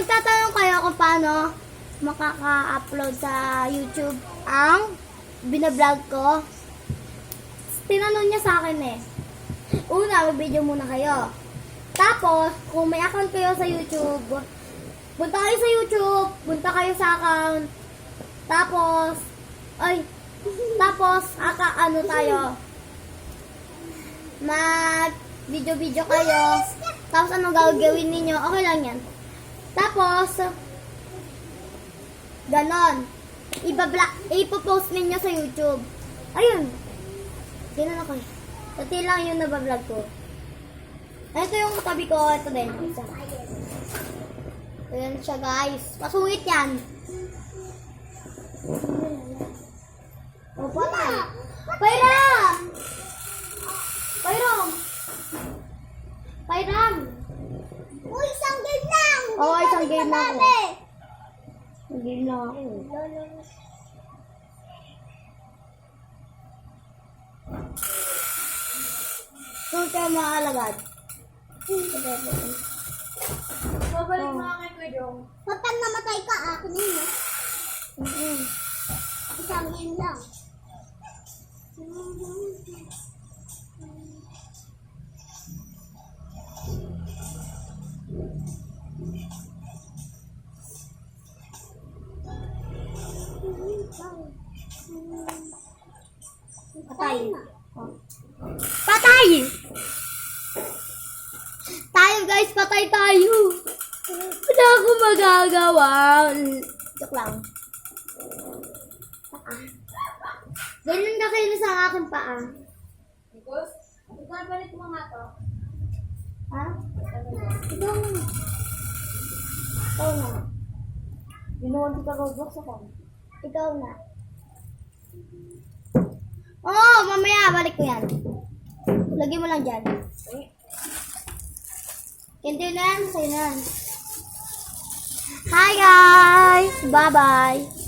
nagtatanong kayo kung paano makaka-upload sa YouTube ang binablog ko, tinanong niya sa akin eh. Una, mag-video muna kayo. Tapos, kung may account kayo sa YouTube, punta kayo sa YouTube, punta kayo sa account. Tapos, ano tayo, mag-video-video kayo. Tapos, anong gagawin ninyo? Okay lang yan. Tapos, ganon. Ipopost ninyo sa YouTube. Ayun. Ganun ako. Ito lang yung nabablog ko. Ito yung tabi ko. Ito din. Isa. Ayan siya guys. Pasungit yan. O, patay. Pairam! Pairam! Pairam! Uy, isang game lang! Oo, isang game na ako. Isang game na ako. Kung kayo mga alagad. Babalik mo kay Kuya Jong. Kapag namatay ka, akin yun eh. Isang game lang. Patay. Patay! Tayo guys, patay tayo. Wala akong magagawa. Joke lang. Paa. Ganun na kayo sa akin paa. Because, ipapalit mo nga to. Ha? Ikaw na. Ikaw na. Ginawan kita Roblox ako. Ikaw na. Oo, mamaya balik ko yan. Lagyan mo lang dyan. Hindi na yan, sa'yo na yan. Hi guys! Bye-bye!